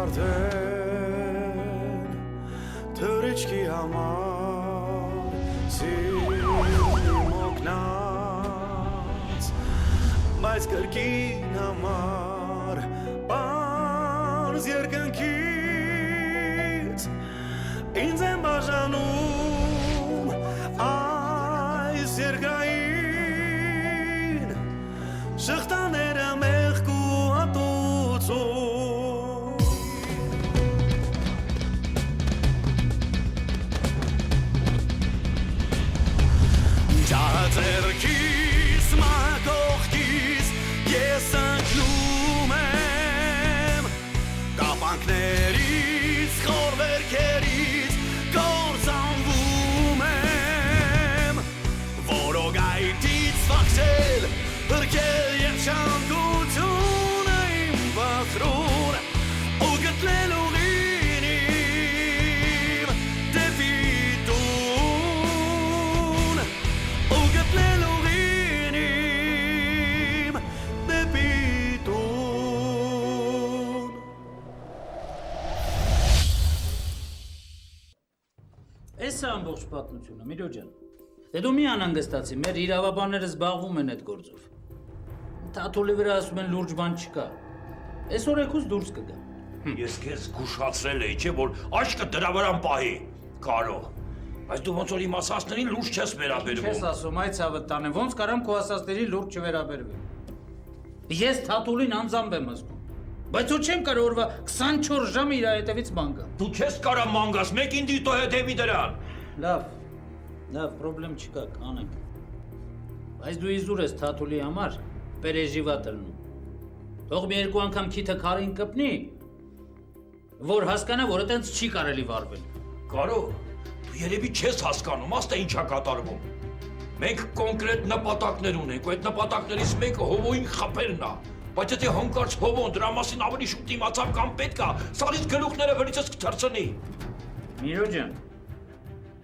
արդեն թրիչքի համար սիրում օգնած բայց կրկին համար պարզ երկնքից ինձ եմ բաժանում այս երկրային շղթաները մեղք ու հատուցում ջահը ձեռքիս մակողքիս ես ընկնում եմ կապանքներից խոր վերքերից կործանվում եմ որոգայթից վախցել հրկել և շանկությունը իմ վախրուն ու գտնել ուղին իմ դեպի տուն ու գտնել ուղին իմ դեպի տուն Էս է ամբողջ պատմությունը, Միրո ջան։ Դե դու մի անհանգստացի, մեր իրավաբանները զբաղվում են այդ գործով։ Թաթուլի վրա ասում են լուրջ բան չկա։ Այսօր եկուս դուրս կգա։ Ես քեզ զգուշացրել էի, չէ՞ որ աչքը դրա վրա պահի, Կարո։ Բայց դու ոնց որ իմ ասածներին լուրջ չես վերաբերվում։ Չես ասում, այ ցավը տանը, ոնց կարամ քո ասածների լուրջ չվերաբերվի։ Ես Թաթուլին անձամբ եմ զգում։ Բայց ու չեմ կարող օրվա 24 ժամ իր հետևից ման գամ։ Դու չես կարա մանգաս, մեկին դիտո հետևի դրան։ Լավ, պրոբլեմ չկա, կանենք։ Բայց դու իզուր ես Թաթուլի համար պերեժիվա տրնում։ Թող մի երկու անգամ քիթը քարին կպնի, որ հասկանա, որ այտենց չի կարելի վարվել։ Կարո, դու երևի չես հասկանում, աստ է ինչ է կատարվում։ Մենք կոնկրետ նպատակներ ունենք, ու այդ նպատակներից մեկը հովոյին խփելն է։ Բայց եթե հանկարծ հովոն դրա մասին ավելի շուտ իմացավ կամ պետք է, սարից գլուխները վրիցս կթռցնի։ Միրո ջան,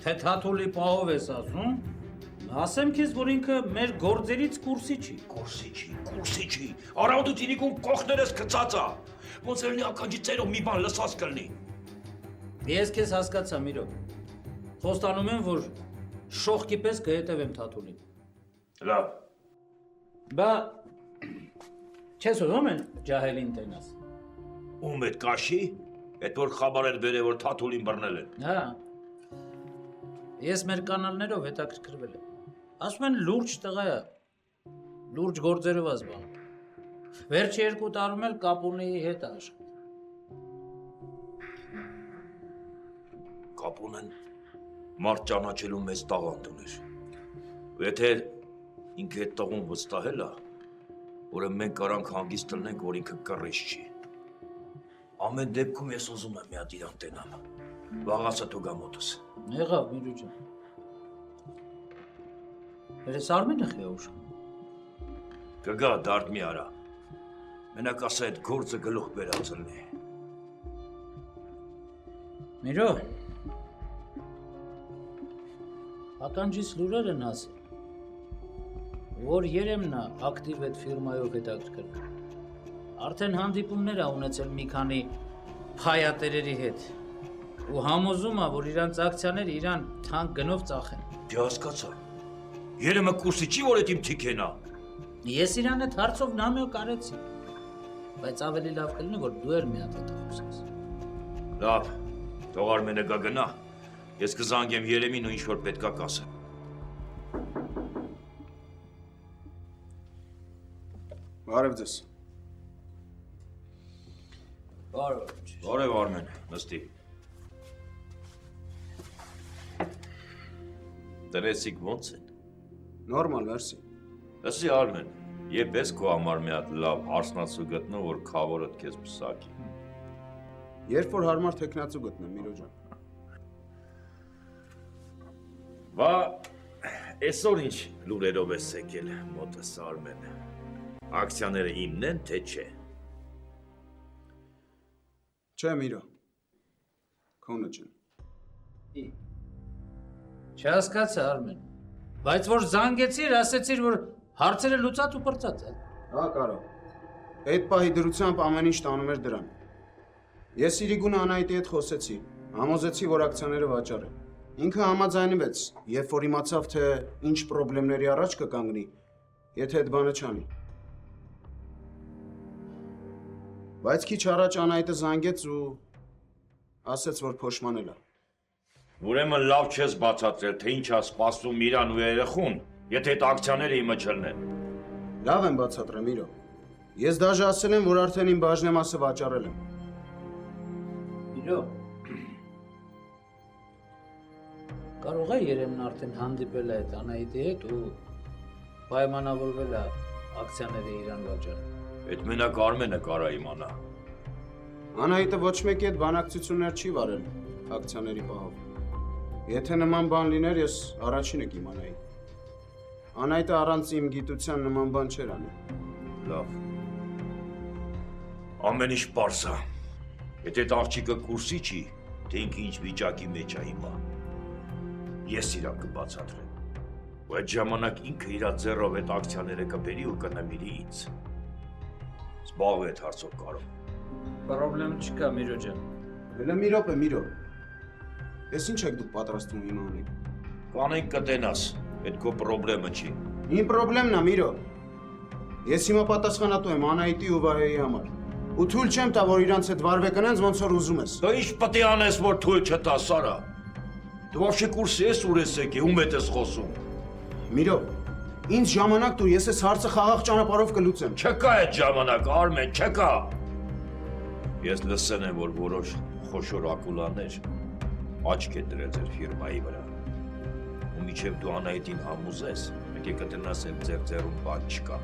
թե Թաթուլի պահով ես ասում, ասեմ քեզ, որ ինքը մեր գործերից կուրսի չի։ Կուրսի չի։ Արաուդու տինիկուն կողներս գծած է։ Ոնց էլնի ականջի ծերով մի բան լսած կլնի։ Ես քեզ հասկացա, Միրո։ Խոստանում եմ, որ շողկի պես կհետևեմ Թաթուլին։ Լավ։ Բա չես ուզում են ջահելին տենաս։ Ում էդ կաշի, էդ որ խաբարել բերե, որ Թաթուլին բռնել են։ Հա։ Ես մեր կանալներով հետաքրքրվել եմ։ Ասում են լուրջ տղա է, լուրջ գործերով է զբաղվում։ Վերջի 2 տարում էլ Կապունեի հետ է աշխատում։ Կապունեն մարդ ճանաչելու մեծ տաղանդ ուներ։ Ու եթե ինքը այդ տղուն վստահել է, որը մենք կարանք հանգիստ տնենք, որ ինքը կռիչ չի։ Ամեն դեպքում ես ուզում եմ մի հատ իրան տենամ։ Վաղացա դու գա մոտս։ Եղավ, Միրո ջան։ Երես Արմենը խեուշ։ Կգա դարդ մի արա։ Մենակ ասա այդ գործը գլուխ բերած լնի։ Միրո։ Ականջիս լուրեր են ասել, որ Երեմնա ակտիվ այդ ֆիրմայով հետաքրքրվում։ Արդեն հանդիպումներ ա ունեցել մի քանի փայատերերի հետ։ Ու համոզում ա, որ իրանց ակցիաները իրան թանկ գնով ծախեն։ Դե հասկացա։ Երեմը կուրսի չի, որ այդ իմ թիքենա։ Ես իրան այդ հարցով նամյո կարեցի։ Բայց ավելի լավ կլինի, որ դու էլ մի հատ հետ խոսես։ Լավ, թող Արմենը գա գնա։ Ես կզանգեմ Երեմին ու ինչ-որ պետքա կասեմ։ Բարև ձեզ։ Բարև Արմեն, նստի։ Տրեսիկ ոնց են։ Նորմալ, մերսի։ Լսի Արմեն, երբ ես քո համար մի հատ լավ հարսնացու գտնեմ, որ քավորդ քեզ պսակի։ Երբ որ հարմար թեկնածու գտնեմ, Միրո ջան։ Բա, այսօր ինչ լուրերով ես եկել մոտս Արմեն։ Ակցիաները իմն են, թե չէ։ Չէ, Միրո։ Քոնը ջան։ Չհասկացա, Արմեն։ Բայց որ զանգեցիր, ասեցիր, որ հարցերը լուծած ու պրծած են։ Հա, Կարո։ Այդ պահի դրությամբ ամեն ինչ տանում էր դրան։ Ես Իրիգուն Անահիտի հետ խոսեցի, համոզեցի, որ ակցիաները վաճառ են։ Ինքը համաձայնվեց, երբ որ իմացավ, թե ինչ խնդիրների առաջ կկանգնի, եթե այդ բանը չանի։ Բայց քիչ առաջ Անահիտը զանգեց ու ասաց, որ փոշմանել է։ Ուրեմն լավ չես բացատրել, թե ինչ է սպասում իրան ու երեխուն, եթե այդ ակցիաները իմը չլնեն։ Լավ եմ բացատրեմ, Իրո։ Ես դաժե ասել եմ, որ արդեն իմ բաժնեմասը վաճառել եմ։ Իրո։ Կարող է Երեմն արդեն հանդիպել է այդ Անահիտի հետ ու պայմանավորվել է ակցիաները իրան վաճառել։ Այդ մենակ Արմենը կարա իմանա։ Անահիտը ոչ մեկի հետ բանակցություններ չի վարել ակցիաների պահով։ Եթե նման բան լիներ, ես առաջինը կիմանայի։ Անահիտը առանց իմ գիտության նման բան չէր անի։ Լավ։ Ամեն ինչ պարզ է։ Եթե այդ աղջիկը կուրսի չի, թե ինքը ինչ վիճակի մեջ է հիմա։ Ես իրան կբացատրեմ։ Ու այդ ժամանակ ինքը իր ձեռով այդ ակցիաները կբերի ու կնվիրի ինձ։ Զբաղվի այդ հարցով կարող։ Պրոբլեմ չկա, Միրո ջան։ Հələ մի րոպե, Միրո։ Ես ինչ եք դուք պատրաստվում հիմա անեք։ Կանենք կտենաս, այդ քո պրոբլեմը չի։ Իմ պրոբլեմն է, Միրո։ Ես հիմա պատասխանատու եմ Անահիտի ու Վահեի համար։ Ու թույլ չեմ տա, որ իրանց հետ վարվեք այնց, ոնց որ ուզում ես։ Դա ինչ պետք է անես, որ թույլ չտաս, Սարա։ Դու вообще կուրսի ես ուր ես եկի, ում հետ ես խոսում։ Միրո, ինձ ժամանակ տուր, ես այս հարցը խաղաղ ճանապարհով կլուծեմ։ Չկա այդ ժամանակ, Արմեն, չկա։ Ես լսել եմ, որ որոշ խոշոր ակուլաներ աչք է դրել ձեր ֆիրմայի վրա։ Ու միջև դու Անահիտին համոզես, մեկ է կտնաս եմ ձեր ձեռում բան չկա։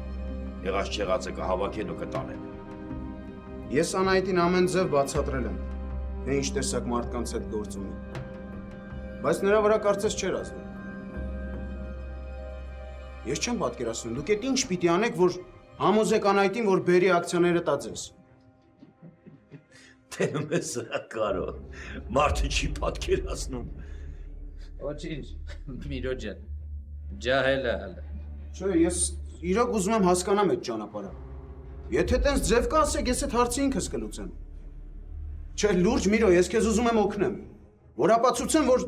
Եղած չեղածը կհավաքեն ու կտանեն։ Ես Անահիտին ամեն ձև բացատրել եմ, թե ինչ տեսակ մարդկանց հետ գործ ունի։ Բայց նրա վրա կարծես չէր ազդում։ Ես չեմ պատկերացնում, դուք այդ ինչ պիտի անեք, որ համոզեք Անահիտին, որ բերի ակցիաները տա ձեզ։ Տենում ես սրա կարո, մարդը չի պատկերացնում։ Ոչինչ, Միրո ջան։ Ջահել է հələ։ Չէ, ես իրոք ուզում եմ հասկանամ այդ ճանապարհը։ Եթե տենց ձև կա, ասեք, ես այդ հարցը ինքս կլուծեմ։ Չէ, լուրջ Միրո, ես քեզ ուզում եմ օգնեմ։ Որ ապացուցեմ, որ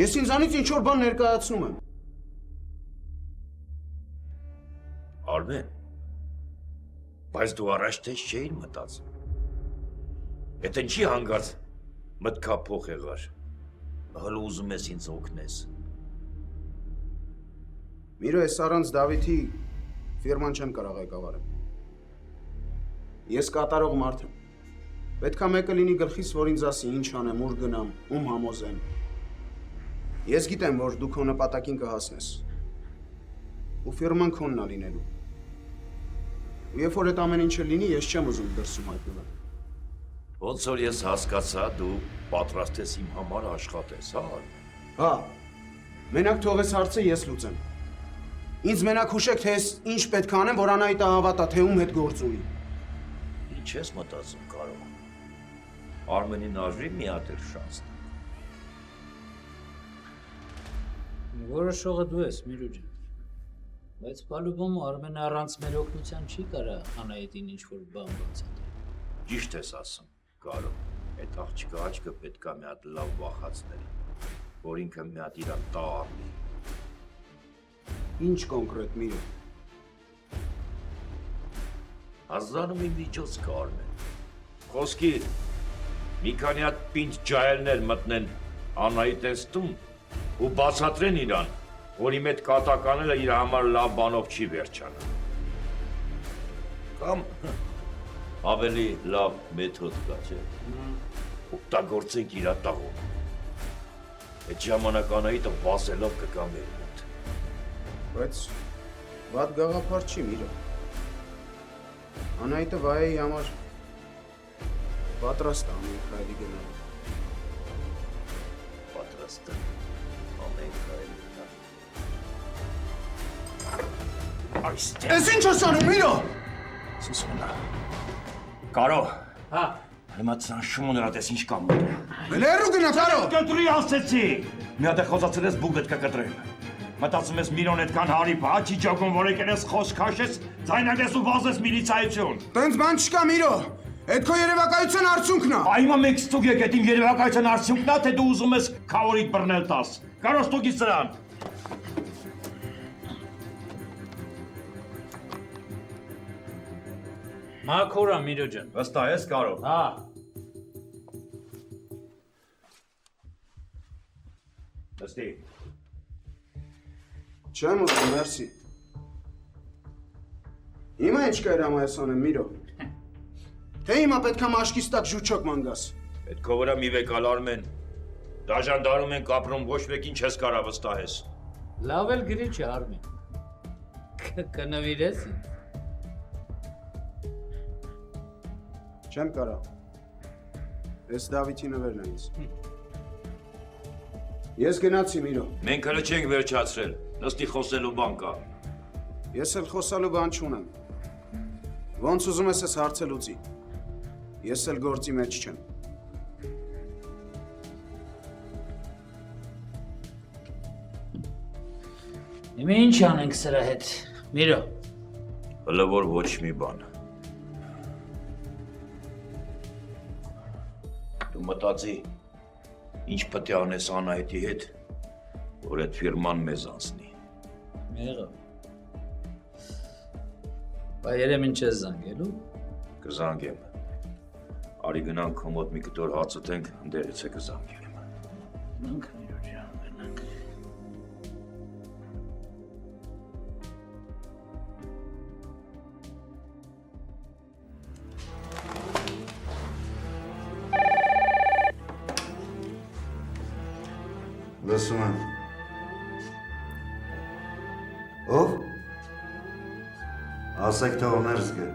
ես ինձանից ինչ որ բան ներկայացնում եմ։ Արմեն, բայց դու առաջ տես չէիր մտածում։ Այդ ինչի հանգած մտքափոխ եղար։ Հələ ուզում ես ինձ օգնես։ Միրո, ես առանց Դավիթի ֆիրման չեմ կարող ղեկավարել։ Ես կատարող մարդ եմ։ Պետք է մեկը լինի գլխիս, որ ինձ ասի ինչ անեմ, ուր գնամ, ում համոզեմ։ Ես գիտեմ, որ դու քո նպատակին կհասնես։ Ու ֆիրման քոնն է լինելու։ Ու երբ որ այդ ամեն ինչը լինի, ես չեմ ուզում դրսում հայտնվել։ Ոնց որ ես հասկացա, դու պատրաստ ես իմ համար աշխատես, հա։ Հա։ Մենակ թող այս հարցը ես լուծեմ։ Ինձ մենակ հուշեք, թե ես ինչ պետք է անեմ, որ Անահիտը հավատա, թե ում հետ գործ ունի։ Ինչ ես մտածում կարող։ Արմենին արժի մի հատ էլ շանս։ Որոշողը դու ես, Միրո ջան։ Բայց բալուբոմ Արմենը առանց մեր օգնության չի կարա Անահիտին ինչ-որ բան բացատրել։ Ճիշտ ես ասում, Կարո։ Այդ աղջիկը աչքը պետք է մի հատ լավ վախացնել, որ ինքը մի հատ իրան տա առնի։ Ինչ կոնկրետ, Միրո։ Ազդանում իմ միջոց կա Արմեն։ Խոսքի մի քանի հատ պինդ ջահելներ մտնեն Անահիտես տուն ու բացատրեն իրան, որ իմ այդ կատականելը իր համար լավ բանով չի վերջանա։ Կամ ավելի լավ մեթոդ կա, չէ։ Օգտագործենք իր տաղում։ Այդ ժամանակ Անահիտը վազելով կգա մեր մոտ։ Բայց վատ գաղափար չի, Միրո։ Անահիտը Վահեի համար պատրաստ է ամեն քայլի գնալու։ Պատրաստ է ամեն քայլի գնալու։ Այստեղ։ Ես ինչ ես անում, Միրո։ Սուսունա։ Կարո։ Հա։ Հիմա շմոները տես ինչ կամ մոտ։ Լերու գնա, Կարո։ Կտրի ասեցի։ Մի հատ խոսացել ես բուգդ կկտրել։ Մտածում ես Միրոն այդքան հարիփ, հա, չի ճոգում, որ եկել ես խոսք քաշես, ձայնագրես ու վազես միլիցայություն։ Տենց բան չկա, Միրո։ Այդ քո երևակայության արդյունքն է։ Այմա մեկ ստուգեք այդ իմ երևակայության արդյունքն է, թե դու ուզում ես քավորիդ բռնել տաս։ Կարո ստուգի սրան։ Մաքորա Միրո ջան։ Վստահ ես կարող։ Հա։ Նստի։ Չեմ ուզում, մերսի։ Հիմա ինչ կայրամայես անեմ, Միրո։ Թե հիմա պետք է մաշկից տակ ժուչոք մանգաս։ Այդ քո վրա մի վեկալ Արմեն։ Դաժանդարում ենք ապրում, ոչ մեկին չես կարա վստահես։ Լավ էլ գրիչ է Արմեն։ Կնվիրես ինձ։ Չեմ կարա։ Էս Դավիթի նվերն է ինձ։ Ես գնացի, Միրո։ Մենք հələ չենք վերջացրել։ Նստի խոսելու բան կա։ Ես էլ խոսալու բան չունեմ։ Ոնց ուզում ես ես հարցը լուծի։ Ես էլ գործի մեջ չեմ։ Հիմա ինչ անենք սրա հետ։ Միրո։ Հələ որ ոչ մի բան։ Դու մտածի, ինչ պետք է անես Անահիտի հետ, որ այդ ֆիրման մեզ անցնի։ Մեղա։ Բա երեմ ինչ ես զանգելու։ Կզանգեմ։ Արի գնանք քո մոտ մի կտոր հաց ուտենք, ընդերից է կզանգեմ։ Գնանք Միրո ջան, գնանք։ Լսում եմ։ Ո՞վ։ Ասեք թողներս գը։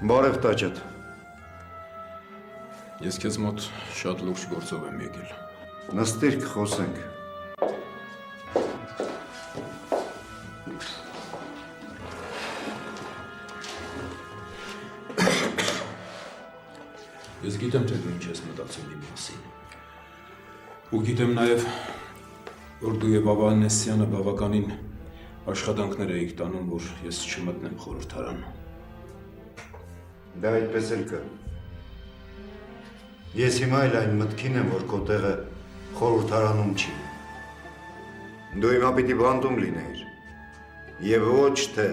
Բարև տաճատ։ Ես քեզ մոտ շատ լուրջ գործով եմ եկել։ Նստիր կխոսենք։ Ես գիտեմ, թե դու ինչ ես մտածում իմ մասին։ Ու գիտեմ նաև, որ դու եւ Ավանեսյանը բավականին աշխատանքներ էիք տանում, որ ես չմտնեմ խորհրդարան։ Դա այդպես էլ կա։ Ես հիմա էլ այն մտքին եմ, որ քո տեղը խորհրդարանում չի։ Դու հիմա պիտի բանտում լինեիր։ Եվ ոչ թե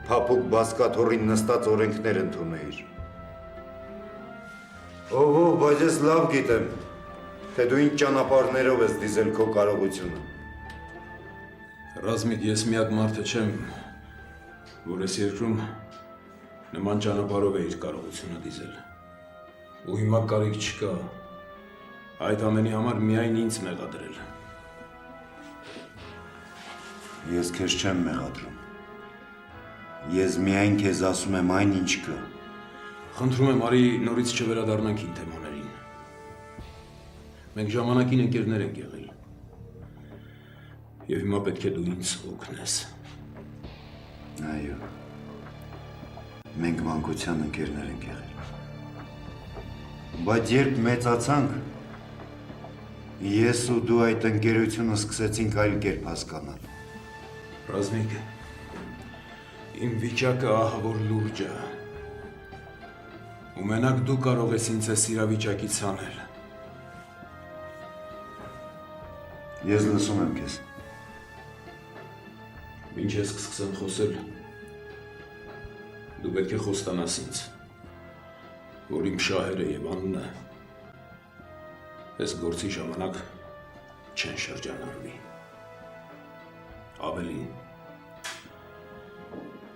փափուկ բասկաթոռին նստած օրենքներ ընդունեիր։ Ով, բայց ես լավ գիտեմ, թե դու ինչ ճանապարհներով ես դիզել քո կարողությունը։ Ռազմիկ, ես միակ մարդը չեմ, որ ես երկրում նման ճանապարհով է իր կարողությունը դիզել։ Ու հիմա կարիք չկա։ Այդ ամենի համար միայն ինձ մեղադրել։ Ես քեզ չեմ մեղադրում։ Ես միայն քեզ ասում եմ այն, ինչ կա։ Խնդրում եմ, արի նորից չվերադառնանք իմ թեմաներին։ Մենք ժամանակին ընկերներ ենք եղել։ Եվ հիմա պետք է դու ինձ օգնես։ Այո։ Մենք մանկության ընկերներ ենք եղել։ Բայց երբ մեծացանք, ես ու դու այդ ընկերությունը սկսեցինք այլ կերպ հասկանալ։ Ռազմիկ, իմ վիճակը ահա որ լուրջ է։ Ու մենակ դու կարող ես ինձ այս իրավիճակից հանել։ Ես լսում եմ քեզ։ Ինչ ես կսկսեմ խոսել, դու պետք է խոստանաս ինձ, որ իմ շահերը և անունը այս գործի ժամանակ չեն շրջանառվի։ Ավելին,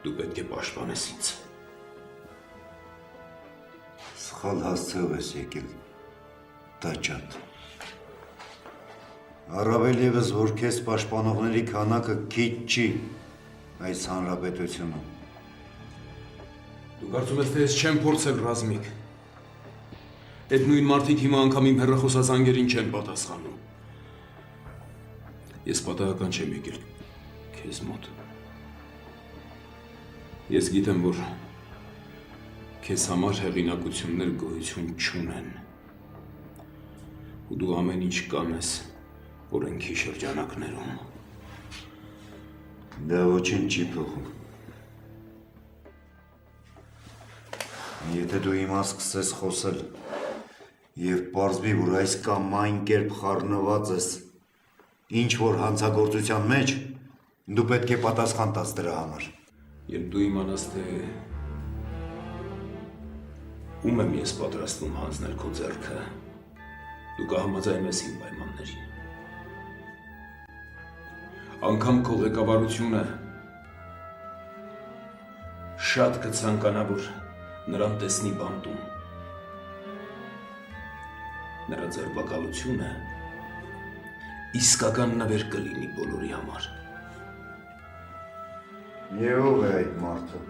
դու պետք է պաշտպանես ինձ։ Սխալ հասցեով ես եկել, տաճատ։ Առավել ևս, որ քեզ պաշտպանողների քանակը քիչ չի այս հանրապետությունում։ Դու կարծում ես, թե ես չեմ փորձել ռազմիկ։ Այդ նույն մարդիկ հիմա անգամ իմ հեռախոսազանգերին չեն պատասխանում։ Ես պատահական չեմ եկել քեզ մոտ։ Ես գիտեմ, որ քեզ համար հեղինակություններ գոյություն չունեն։ ու դու ամեն ինչ կանես օրենքի շրջանակներում։ Դա ոչինչ չի փոխում։ Եթե դու հիմա սկսես խոսել եւ պարզվի, որ այս կամ այն կերպ խառնված ես ինչ որ հանցագործության մեջ, դու պետք է պատասխան տաս դրա համար։ Երբ դու իմանաս, թե ում եմ ես պատրաստվում հանձնել քո ձեռքը, դու կհամաձայնես իմ պայմաններին։ Անգամ քո ղեկավարությունը շատ կցանկանա, որ նրան տեսնի բանտում։ Նրա ձերբակալությունը իսկական նվեր կլինի բոլորի համար։ Եվ ով է այդ մարդը։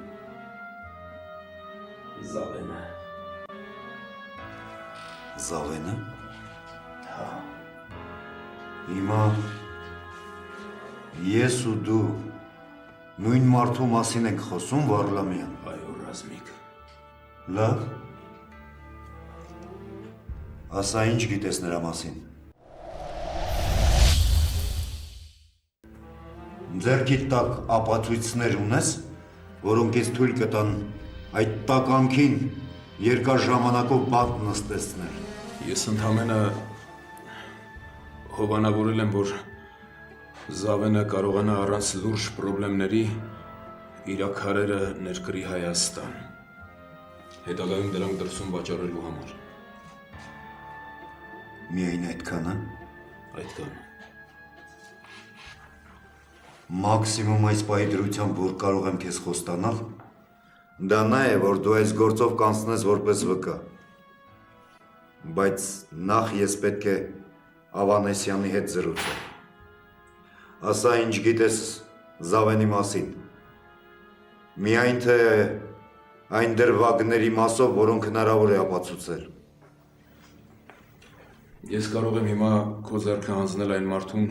Զավենը։ Զավենը։ Հա։ Հիմա ես ու դու նույն մարդու մասին ենք խոսում, Վարլամյան։ Այո, Ռազմիկ։ Լավ։ Ասա ինչ գիտես նրա մասին։ Ձեռքիդ տակ ապացույցներ ունես, որոնք ես թույլ կտան այդ տականքին երկար ժամանակով բանտ նստեցնել։ Ես ընդամենը հովանավորել եմ, որ Զավենը կարողանա առանց լուրջ պրոբլեմների իր քարերը ներկրի Հայաստան, հետագայում դրանք դրսում վաճառելու համար։ Միայն այդքանը։ Այդքան։ Մաքսիմում այս պահի դրությամբ, որ կարող եմ քեզ խոստանալ, դա նա է, որ դու այս գործով կանցնես որպես վկա։ Բայց նախ ես պետք է Ավանեսյանի հետ զրուցեմ։ Ասա ինչ գիտես Զավենի մասին։ Միայն թե այն դրվագների մասով, որոնք հնարավոր է ապացուցել։ Ես կարող եմ հիմա քո ձեռքը հանձնել այն մարդուն,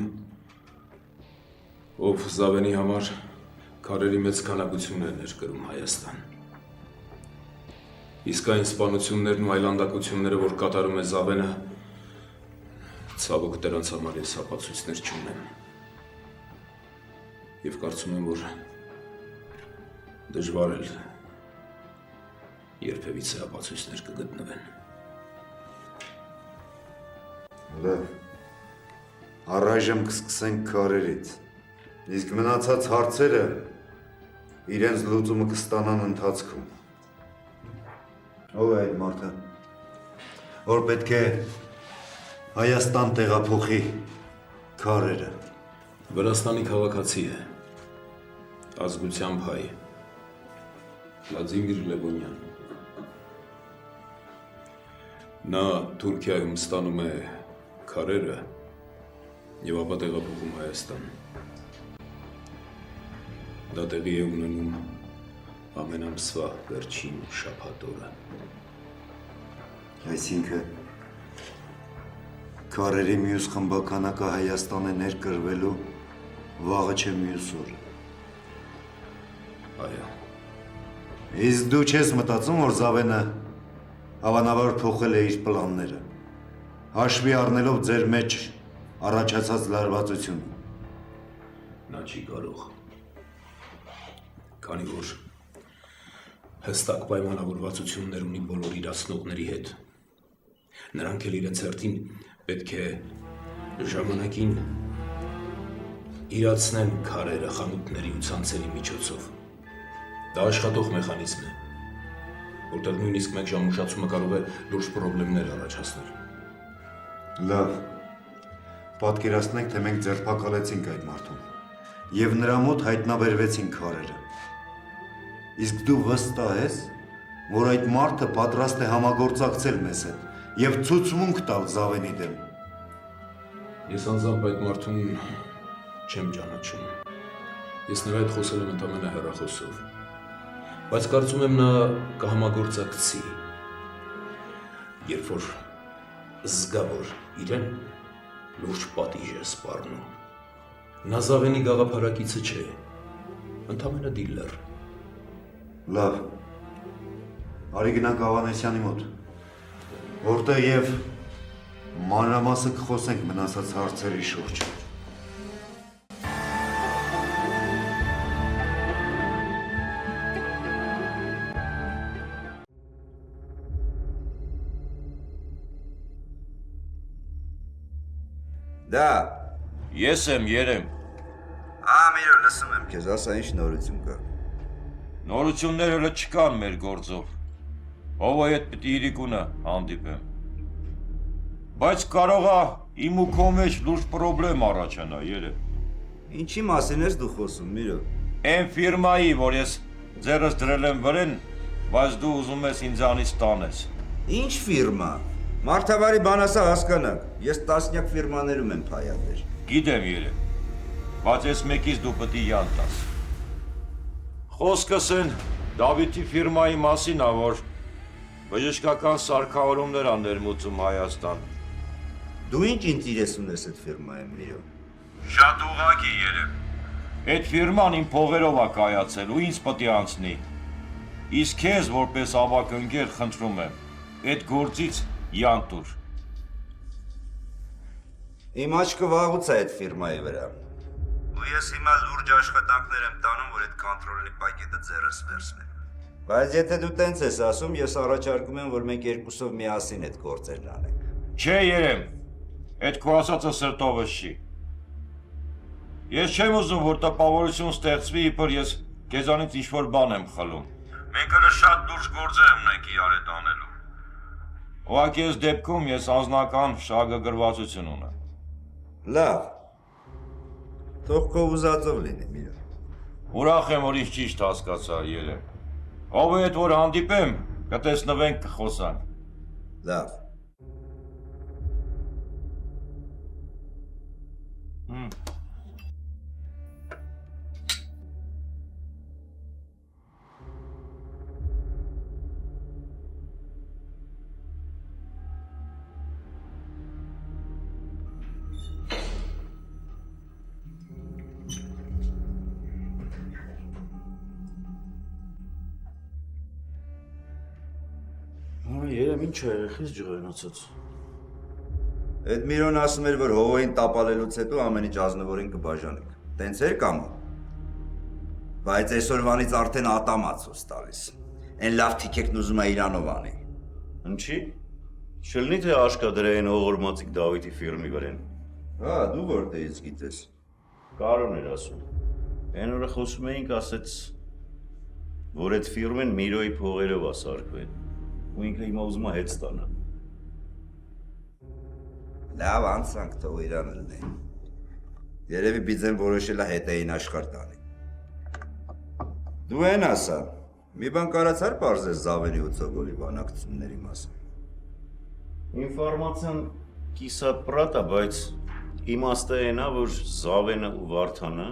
ով Զավենի համար քարերի մեծ քանակություն է ներկրում Հայաստան։ Իսկ այն սպանություններն ու այլանդակությունները, որ կատարում է Զավենը, ցավոք դրանց համար ես ապացույցներ չունեմ։ Եվ կարծում եմ, որ դժվար էլ երբևիցե ապացույցներ կգտնվեն։ Լավ, առայժմ կսկսենք քարերից, իսկ մնացած հարցերը իրենց լուծումը կստանան ընթացքում։ Ով է այդ մարդը, որ պետք է Հայաստան տեղափոխի քարերը։ Վրաստանի քաղաքացի է, ազգությամբ հայ, Վլադիմիր Լևոնյան։ Նա Թուրքիայում ստանում է քարերը եւ ապա տեղափոխում Հայաստան։ Դա տեղի է ունենում ամեն ամսվա վերջին շաբաթ օրը։ Այսինքն քարերի մյուս խմբականակը Հայաստան է ներկրվելու վաղը չէ մյուս օրը։ Այո։ Իսկ դու չես մտածում, որ Զավենը հավանաբար փոխել է իր պլանները, հաշվի առնելով ձեր մեջ առաջացած լարվածությունը։ Նա չի կարող, քանի որ հստակ պայմանավորվածություններ ունի բոլոր իրացնողների հետ։ Նրանք էլ իրենց հերթին պետք է ժամանակին իրացնեն քարերը խանութների ու ցանցերի միջոցով։ Դա աշխատող մեխանիզմ է, որտեղ նույնիսկ մեկ ժամ ուշացումը կարող է լուրջ պրոբլեմներ առաջացնել։ Լավ, պատկերացնենք, թե մենք ձերբակալեցինք այդ մարդուն եւ նրա մոտ հայտնաբերվեցին քարերը։ Իսկ դու վստահ ես, որ այդ մարդը պատրաստ է համագործակցել մեզ հետ եւ ցուցմունք տալ Զավենի դեմ։ Ես անձամբ այդ մարդուն չեմ ճանաչում։ Ես նրա հետ խոսել եմ ընդամենը հեռախոսով, բայց կարծում եմ նա կհամագործակցի, երբ որ զգա, որ իրեն լուրջ պատիժ է սպառնում։ Նա Զավենի գաղափարակիցը չէ, ընդամենը դիլեր։ Լավ, արի գնանք Ավանեսյանի մոտ, որտեղ եւ Մանրամասը կխոսենք մնացած հարցերի շուրջ։ Դա, Ես եմ Երեմ։ Միրո, լսում եմ քեզ, ասա ինչ նորություն կա։ Նորություններ հələ չկան մեր գործով։ Ով այդ պիտի իրիկունը հանդիպեմ։ Բայց կարող է իմ ու քո մեջ լուրջ պրոբլեմ առաջանա, Երեմ։ Ինչի մասին ես դու խոսում, Միրո։ Այն ֆիրմայի, որ ես ձեռս դրել եմ վրեն, բայց դու ուզում ես ինձանից տանես։ Ինչ ֆիրմա։ Մարդավարի բան ասա հասկանանք։ Ես տասնյակ ֆիրմաներում եմ փայատեր։ Գիտեմ Երեմ, բայց ես մեկից դու պիտի յան տաս։ Խոսքս են Դավիթի ֆիրմայի մասին ա, որ բժշկական սարքավորումներ ա ներմուծում Հայաստան։ Դու ինչ ինտերես ունես այդ ֆիրմայում, Միրո։ Շատ ուղղակի Երեմ։ Այդ ֆիրման իմ փողերով ա կայացել ու ինձ պիտի անցնի։ Իսկ քեզ որպես ավակ ընկեր խնդրում եմ, այդ գործից յան տուր։ Իմ աչքը վաղուց է այդ ֆիրմայի վրա։ Ու ես հիմա լուրջ աշխատանքներ եմ տանում, որ այդ կոնտրոլի պակետը ձեռս վերցնեմ։ Բայց եթե դու տենց ես ասում, ես առաջարկում եմ, որ մենք երկուսով միասին այդ գործերն անենք։ Չէ Երեմ, այդ քո ասածը սրտովս չի։ Ես չեմ ուզում, որ տպավորություն ստեղծվի, իբր ես քեզանից ինչ-որ բան եմ խլում։ Մենք հələ շատ լուրջ գործեր ունենք իրար հետ անելու։ Ուղղակի այս դեպքում ես անձնական շահագրգռվածություն ունեմ։ Լավ։ Թող քո ուզածով լինի, Միրո։ Ուրախ եմ, որ ինձ ճիշտ հասկացա, Երեմ։ Ով է այդ որ հանդիպեմ, կտեսնվենք, կխոսանք։ Լավ։ Երեմ, ինչ է եղել, ջղայնացած։ Այդ Միրոն ասում էր, որ հովային տապալելուց հետո ամեն ինչ ազնվորեն կբաժանենք։ Տենց էր կամ։ Բայց այսօրվանից արդեն ատամացուց տալիս։ Այն լավ թիքեկն ուզում է իրանով անի։ Ինչի՞։ Չլինի թե աշկադրային հողորմածիկ Դավիթի ֆիրմի վրեն։ Հա, դու որտեղից գիտես։ Կարոն էր ասում։ Այն օրը խոսում էինք, ասեց, որ այդ ֆիրմեն Միրոյի փողերով է սարքվել։ Ու ինքը հիմա ուզում է հետ ստանա։ Լավ անցանք թող իրան լինի։ Երևի բիձեն որոշել է հետեին աշխարհ տանի։ Դու են ասա, մի բան կարացար պարզես Զավենի ու Ծոգոլի բանակցությունների մասին։ Ինֆորմացիան կիսատ պրատ է, բայց իմաստը այն է, որ Զավենը ու Վարդանը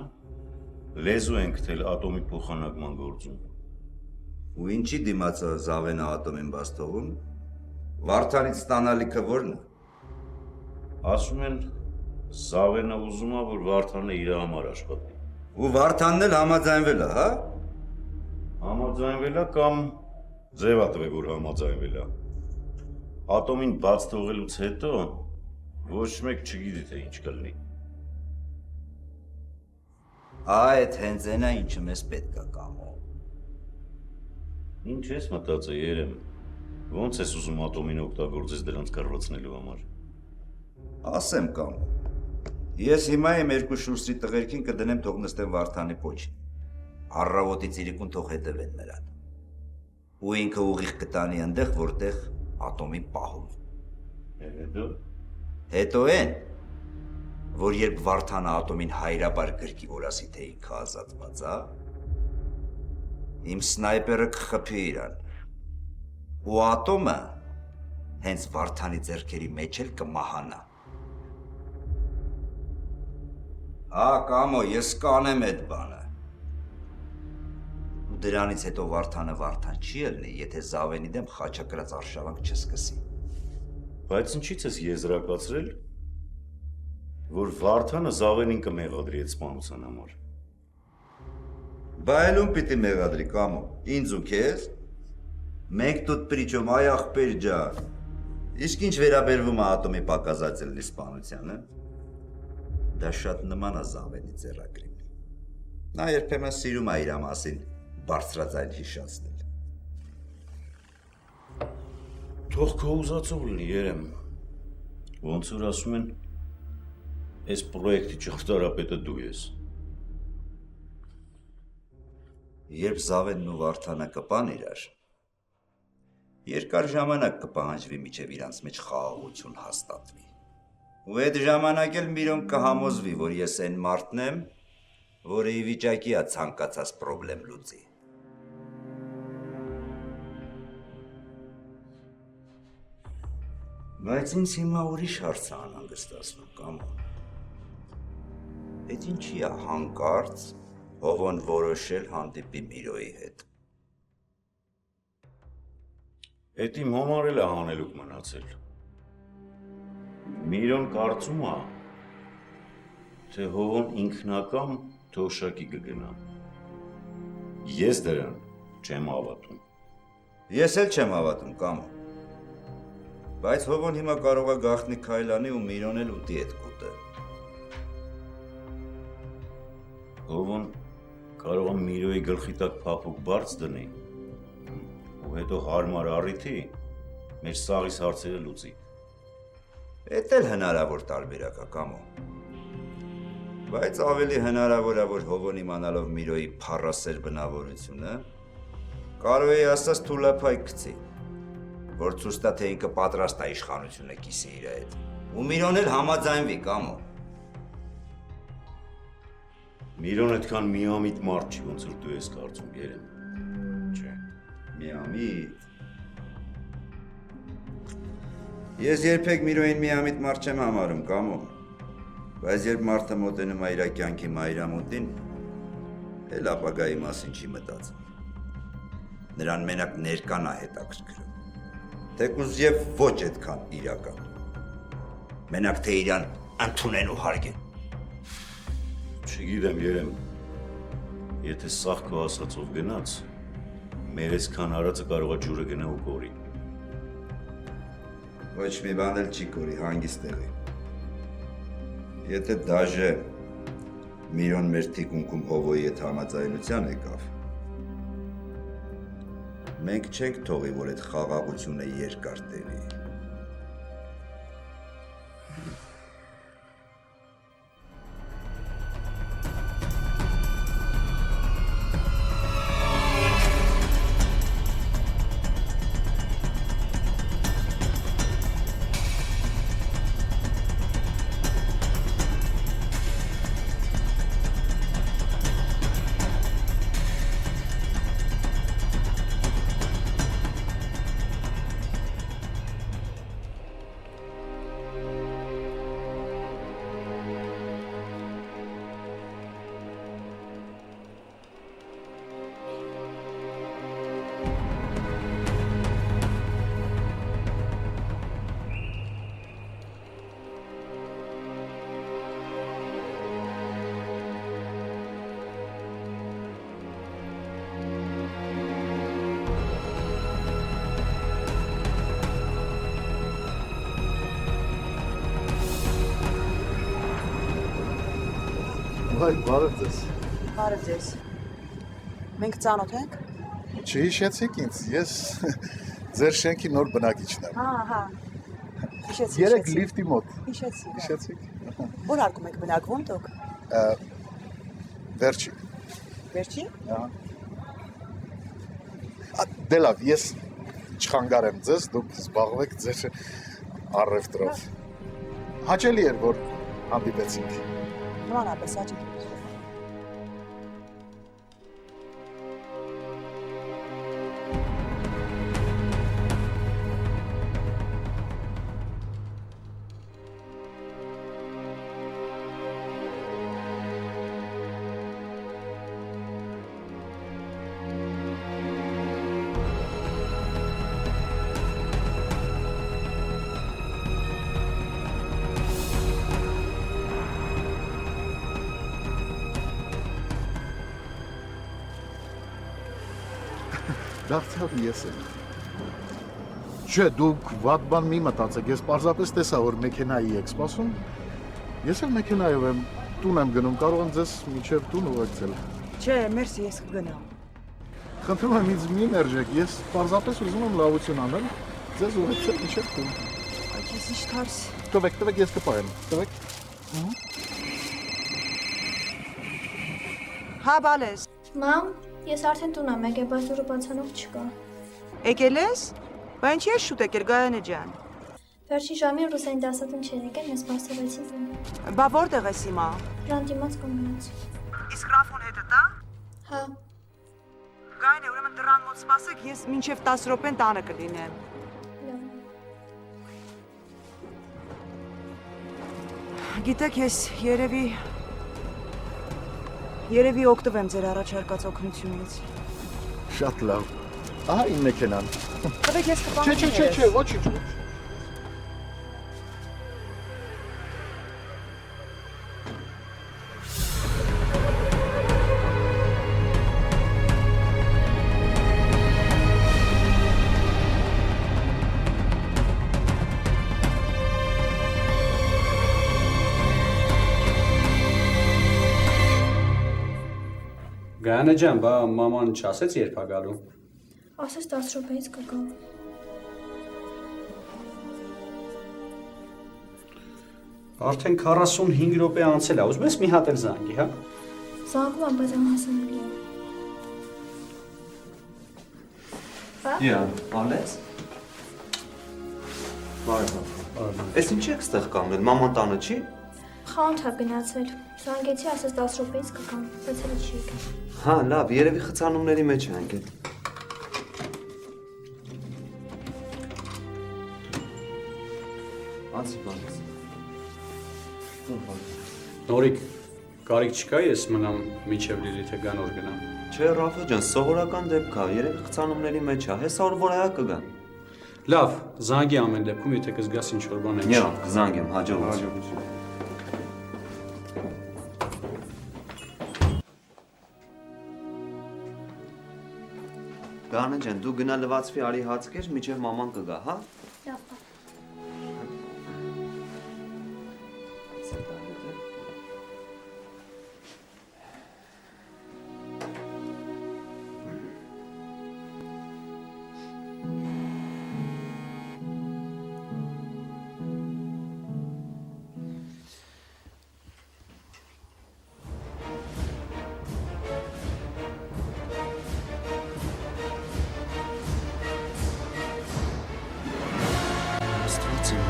լեզու են գտել ատոմի փոխանակման գործում։ Ու ինչի դիմացա Զավենը ատոմին բաց թողում։ Վարդանից ստանալիքը ո՞րն է։ Ասում են Զավենը ուզում է, որ Վարդանը իր համար աշխատի։ Ու Վարդանն էլ համաձայնվել է, հա։ Համաձայնվել է կամ ձև է տվել, որ համաձայնվել է։ Ատոմին բաց թողելուց հետո ոչ մեկ չգիտի թե ինչ կլինի։ Այդ հենց այն է, ինչը մեզ պետք է կամո։ Ինչ ես մտածել, Երեմ։ Ոնց ես ուզում ատոմին օգտագործես դրանց կառուցելու համար։ Ասեմ կամո։ Ես հիմա եմ երկու շուրսի տղերքին կդնեմ թող նստեն Վարդանի պոչին։ Առավոտից իրիկուն թող հետևեն նրան։ Ու ինքը ուղիղ կտանի այնտեղ, որտեղ ատոմի պահում։ Հետո Հետո են, որ երբ Վարդանը ատոմին հայրաբար գրկի, որ ասի թե ինքը ազատված է, իմ սնայպերը կխփի իրան։ Ու ատոմը հենց Վարդանի ձեռքերի մեջ էլ կմահանա։ Հա, կամո, ես կանեմ այդ բանը։ Ու դրանից հետո Վարդանը Վարդան չի ելնի, եթե Զավենի դեմ խաչակրած արշավանք չսկսի։ բայց ինչից ես եզրակացրել, որ Վարդանը Զավենին կմեղադրի այդ սպանության համար։ Բայելում պիտի մեղադրի կամո, ինձ ու քեզ։ Մենք тут при чем, այ ախպեր ջան։ Իսկ ինչ վերաբերվում է ատոմի պակասածելնի սպանությանը, դա շատ նման է Զավենի ձեռագրին։ Նա երբեմն սիրում է իր մասին բարձրաձայն հիշացնել։ Թող քո ուզածով լինի, Երեմ։ Ոնց որ ասում են, այս պրոյեկտի ճարտարապետը դու ես։ Երբ Զավենն ու Վարդանը կպան իրար, երկար ժամանակ կպահանջվի մինչև իրանց մեջ խաղաղություն հաստատվի։ Ու այդ ժամանակ էլ Միրոն կհամոզվի, որ ես այն մարդն եմ, որը ի վիճակի է ցանկացած խնդրեմ լուծի։ Բայց ինձ հիմա ուրիշ հարց է անհանգստացնում, կամո։ Այդ ինչի է հանկարծ Հովոն որոշել հանդիպի Միրոյի հետ։ Էդ իմ համար էլ է հանելուկ մնացել։ Միրոն կարծում է, թե Հովոն ինքնակամ թոշակի կգնա։ Ես դրան չեմ հավատում։ Ես էլ չեմ հավատում, կամո։ Բայց Հովոն հիմա կարող է գաղտնի քայլ անի ու Միրոն էլ ուտի այդ կուտը։ Հովոն կարող է Միրոյի գլխի տակ փափուկ բարձ դնի ու հետո հարմար առիթի մեր սաղիս հարցերը լուծի։ Էդ էլ հնարավոր տարբերակ է, կամո։ Բայց ավելի հնարավոր է, որ Հովոն իմանալով Միրոյի փառասեր բնավորությունը, կարող է ասած թուլափայ գցի, որ ցույց տա, թե ինքը պատրաստ է իշխանությունը կիսի իր հետ։ Ու Միրոն էլ համաձայնվի, կամո։ Միրոն այդքան միամիտ մարդ չի, ոնց որ դու ես կարծում, Երեմ։ Չէ։ Միամիտ։ Ես երբեք Միրոյին միամիտ մարդ չեմ համարում, կամո։ Բայց երբ մարդը մոտենում է իր կյանքի մայրամուտին, էլ ապագայի մասին չի մտածում։ Նրան մենակ ներկան է հետաքրքրում։ Թեկուզ եւ ոչ այդքան իրական։ Մենակ թե իրան ընդունեն ու հարգեն։ Չգիտեմ, Երեմ, եթե սաղ քո ասածով գնաց, մեր այսքան արածը կարող է ջուրը գնա ու կորի։ Ոչ մի բան էլ չի կորի, հանգիստ եղի։ Եթե դաժե Միրոն մեր թիկունքում Հովոյի հետ համաձայնության եկավ, մենք չենք թողի, որ այդ խաղաղությունը երկար տևի։ Վայ, բարև ձեզ։ Բարև ձեզ։ Մենք ծանոթ ենք։ Չհիշեցիք ինձ, ես ձեր շենքի նոր բնակիչն եմ։ Հա։ Հիշեցի։ Երեք լիֆտի մոտ։ Հիշեցի։ Հիշեցիք։ Որ արկում եք բնակվում դուք։ Վերջի։ Վերջի։ Դե լավ, ես չխանգարեմ ձեզ, դուք զբաղվեք ձեր առևտրով։ Հաճելի էր, որ հանդիպեցինք։ Նմանապես հաճելի։ Դարձյալ ես եմ։ Չէ, դուք վատ բան մի մտածեք, ես պարզապես տեսա, որ մեքենայի եք սպասում, ես էլ մեքենայով եմ, տուն եմ գնում, կարող եմ ձեզ միջև տուն ուղեկցել։ Չէ, մերսի, ես կգնամ։ Խնդրում եմ ինձ մի մերժեք, ես պարզապես ուզում եմ լավություն անել, ձեզ ուղեկցել միջև տուն։ Այդ ես ինչ թարս։ Տվեք, ես կպահեմ, տվեք։ Հա, բալես։ Մամ, ես արդեն տուն եմ եկել, բայց դուրը բացանող չկա։ Եկել ես։ Բա ինչ ես շուտ եկել Գայանե ջան։ Վերջին ժամին ռուսային դասատուն չէր եկել, մեզ սպասեցին տուն։ Բա որտեղ ես հիմա։ Նրան դիմաց կամնաց։ Իսկ Ռաֆոն հետը տա։ Հա։ Գայանե, ուրեմն դրան մոտ սպասեք, ես մինչև 10 րոպեն տանը կլինեմ։ Գիտեք, ես երևի օգտվեմ ձեր առաջարկած օգնությունից։ Շատ լավ։ Ահա իմ մեքենան։ Տվեք ես կպահեմ։ Չէ, ոչինչ։ Գայանե ջան, բա մաման չասեց երբ ա գալու։ Ասես 10 րոպեից կգամ։ Արդեն 45 րոպե անցել ա, ուզում ես մի հատ էլ զանգի, հա։ Զանգում եմ, բայց անհասանելի է։ Իա, ալես։ Բարև։ Էս ինչ եք ստեղ կանգնել, մաման տանը չի։ Խանութ ա գնացել։ Զանգեցի, ասես 10 րոպեից կգամ, բայց հələ չի եկել։ Հա, լավ, երևի խցանումների մեջ է ընկել։ Անցի բանից։ Նորիկ, կարիք չկա ես մնամ միջև Լիլիթը գան օր գնամ։ Չէ, Ռաֆա ջան, սովորական դեպք է, երևի խցանումների մեջ է, հեսա որ հայա կգան։ Լավ, զանգի ամեն դեպքում, եթե կզգաս ինչ որ բան Նյա, կզանգեմ, հաջողություն։ Գանե ջան, դու գնա լվացվի արի հացկեր, միջև մաման կգա, հա։ Լավ։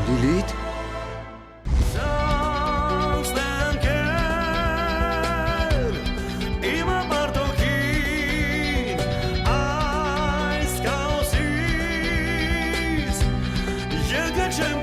Լիլիթ։ Իմ ապարտոքին այս կաոսից եկել չեմ